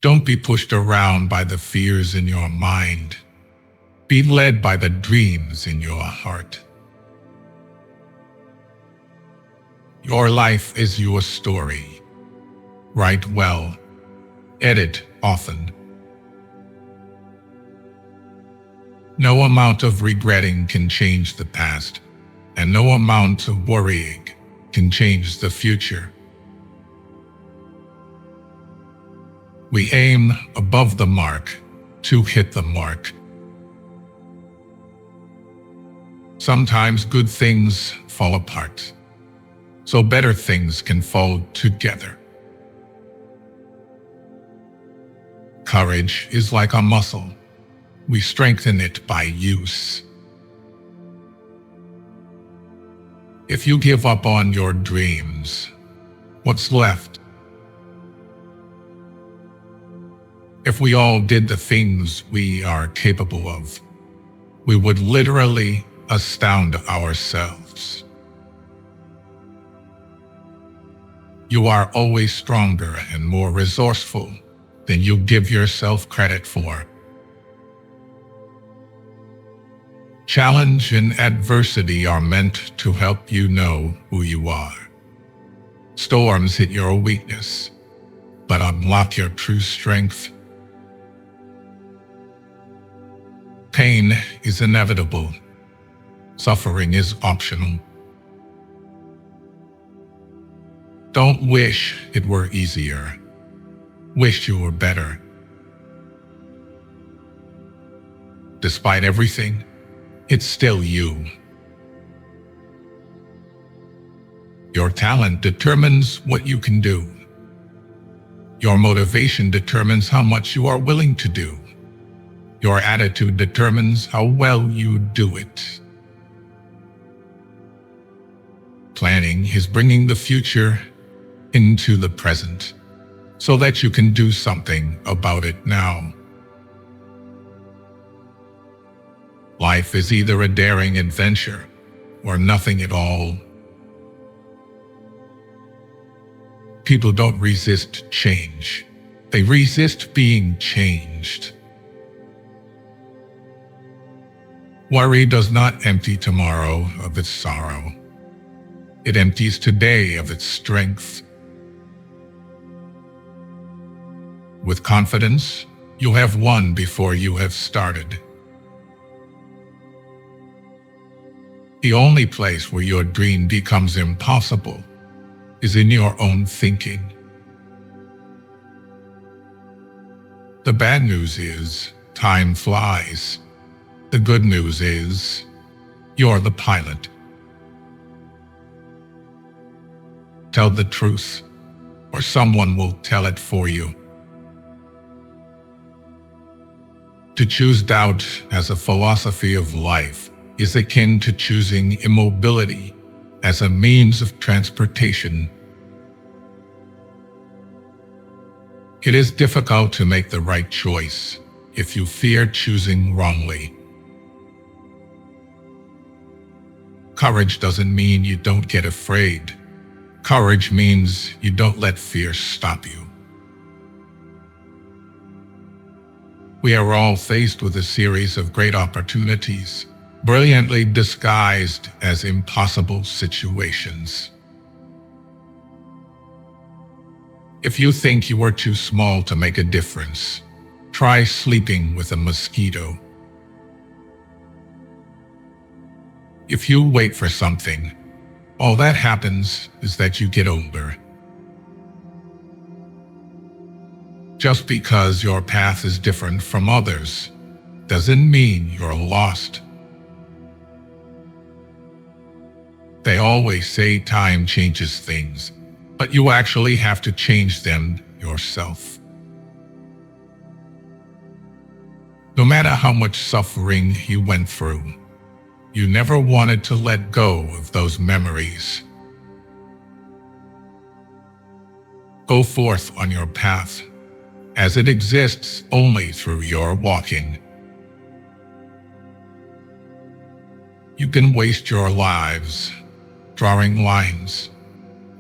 Don't be pushed around by the fears in your mind. Be led by the dreams in your heart. Your life is your story. Write well. Edit often. No amount of regretting can change the past, and no amount of worrying can change the future. We aim above the mark to hit the mark. Sometimes good things fall apart, so better things can fall together. Courage is like a muscle. We strengthen it by use. If you give up on your dreams, what's left? If we all did the things we are capable of, we would literally astound ourselves. You are always stronger and more resourceful than you give yourself credit for. Challenge and adversity are meant to help you know who you are. Storms hit your weakness, but unlock your true strength. Pain is inevitable. Suffering is optional. Don't wish it were easier. Wish you were better. Despite everything, it's still you. Your talent determines what you can do. Your motivation determines how much you are willing to do. Your attitude determines how well you do it. Planning is bringing the future into the present so that you can do something about it now. Life is either a daring adventure or nothing at all. People don't resist change. They resist being changed. Worry does not empty tomorrow of its sorrow. It empties today of its strength. With confidence, you have won before you have started. The only place where your dream becomes impossible is in your own thinking. The bad news is time flies. The good news is you're the pilot. Tell the truth, or someone will tell it for you. To choose doubt as a philosophy of life is akin to choosing immobility as a means of transportation. It is difficult to make the right choice if you fear choosing wrongly. Courage doesn't mean you don't get afraid. Courage means you don't let fear stop you. We are all faced with a series of great opportunities, brilliantly disguised as impossible situations. If you think you are too small to make a difference, try sleeping with a mosquito. If you wait for something, all that happens is that you get older. Just because your path is different from others doesn't mean you're lost. They always say time changes things, but you actually have to change them yourself. No matter how much suffering you went through, you never wanted to let go of those memories. Go forth on your path, as it exists only through your walking. You can waste your lives drawing lines,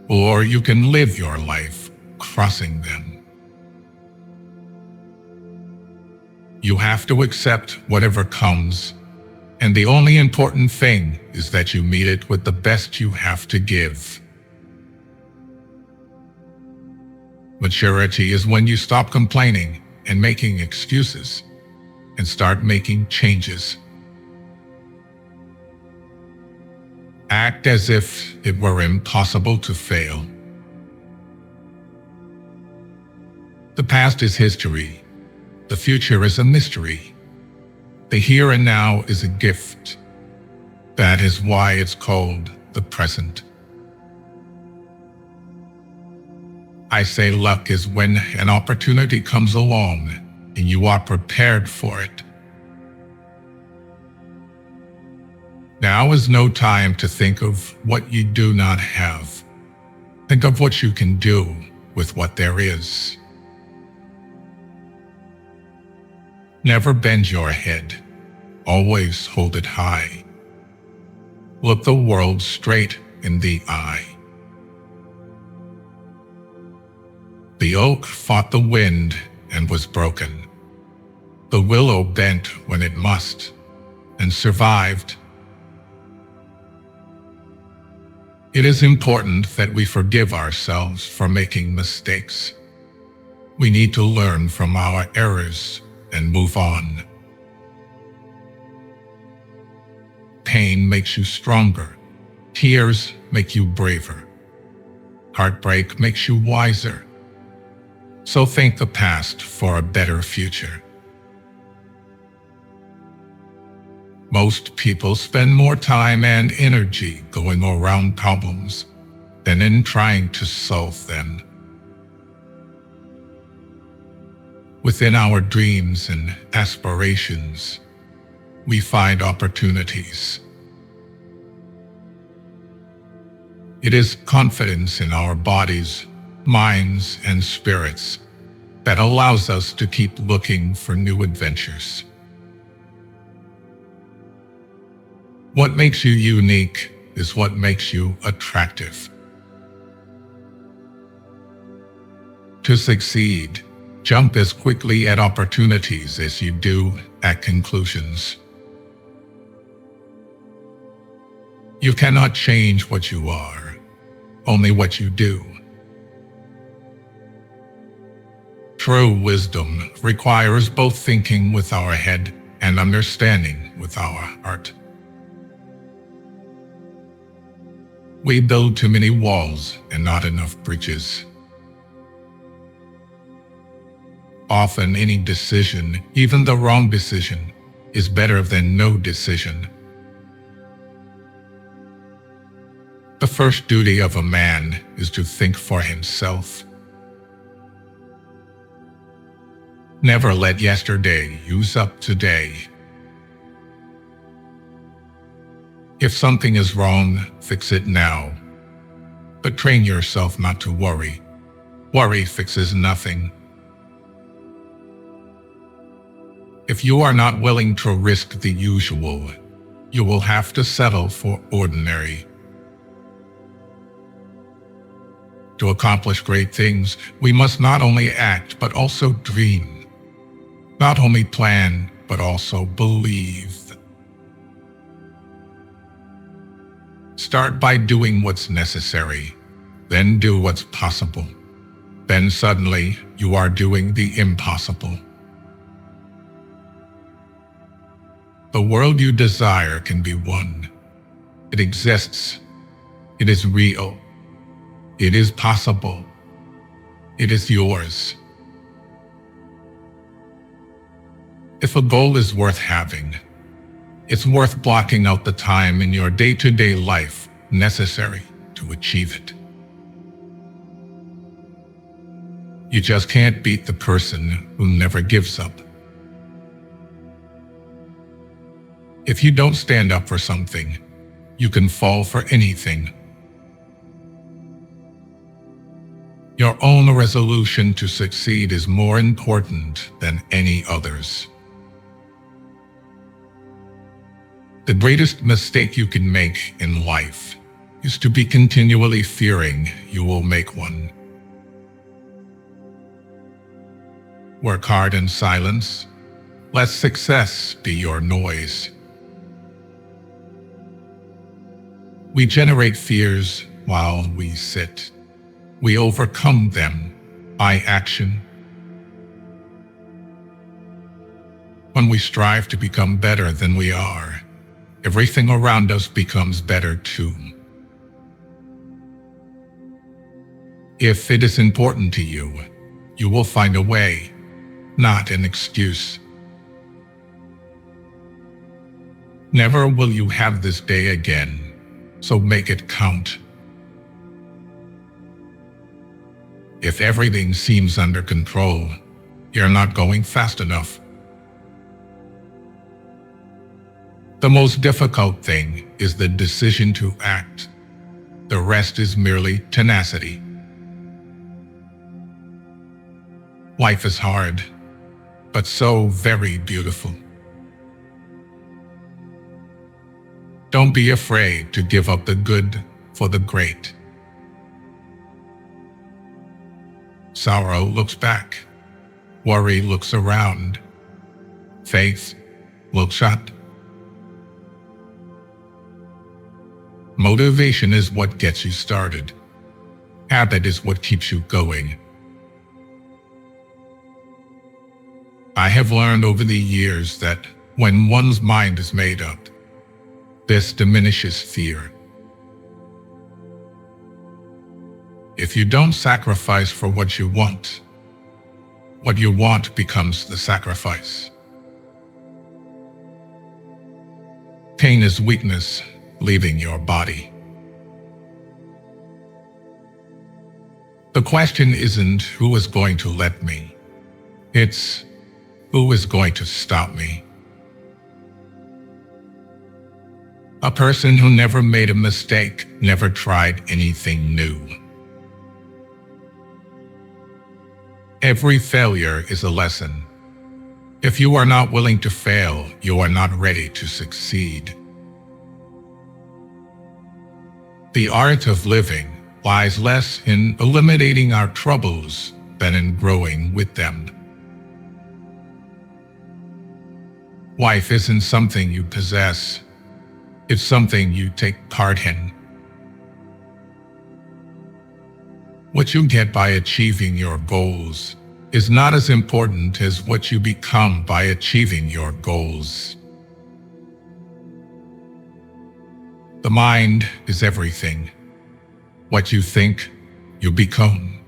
or you can live your life crossing them. You have to accept whatever comes, and the only important thing is that you meet it with the best you have to give. Maturity is when you stop complaining and making excuses and start making changes. Act as if it were impossible to fail. The past is history. The future is a mystery. The here and now is a gift. That is why it's called the present. I say luck is when an opportunity comes along and you are prepared for it. Now is no time to think of what you do not have. Think of what you can do with what there is. Never bend your head. Always hold it high. Look the world straight in the eye. The oak fought the wind and was broken. The willow bent when it must and survived. It is important that we forgive ourselves for making mistakes. We need to learn from our errors and move on. Pain makes you stronger. Tears make you braver. Heartbreak makes you wiser. So thank the past for a better future. Most people spend more time and energy going around problems than in trying to solve them. Within our dreams and aspirations, we find opportunities. It is confidence in our bodies, minds, and spirits that allows us to keep looking for new adventures. What makes you unique is what makes you attractive. To succeed, jump as quickly at opportunities as you do at conclusions. You cannot change what you are, only what you do. True wisdom requires both thinking with our head and understanding with our heart. We build too many walls and not enough bridges. Often any decision, even the wrong decision, is better than no decision. The first duty of a man is to think for himself. Never let yesterday use up today. If something is wrong, fix it now. But train yourself not to worry. Worry fixes nothing. If you are not willing to risk the usual, you will have to settle for ordinary. To accomplish great things, we must not only act, but also dream. Not only plan, but also believe. Start by doing what's necessary, then do what's possible. Then suddenly, you are doing the impossible. The world you desire can be won. It exists. It is real. It is possible. It is yours. If a goal is worth having, it's worth blocking out the time in your day-to-day life necessary to achieve it. You just can't beat the person who never gives up. If you don't stand up for something, you can fall for anything. Your own resolution to succeed is more important than any others. The greatest mistake you can make in life is to be continually fearing you will make one. Work hard in silence, Let success be your noise. We generate fears while we sit. We overcome them by action. When we strive to become better than we are, everything around us becomes better too. If it is important to you, you will find a way, not an excuse. Never will you have this day again, so make it count. If everything seems under control, you're not going fast enough. The most difficult thing is the decision to act. The rest is merely tenacity. Life is hard, but so very beautiful. Don't be afraid to give up the good for the great. Sorrow looks back. Worry looks around. Faith looks up. Motivation is what gets you started. Habit is what keeps you going. I have learned over the years that when one's mind is made up, this diminishes fear. If you don't sacrifice for what you want becomes the sacrifice. Pain is weakness leaving your body. The question isn't who is going to let me. It's who is going to stop me. A person who never made a mistake never tried anything new. Every failure is a lesson. If you are not willing to fail, you are not ready to succeed. The art of living lies less in eliminating our troubles than in growing with them. Life isn't something you possess. It's something you take part in. What you get by achieving your goals is not as important as what you become by achieving your goals. The mind is everything. What you think, you become.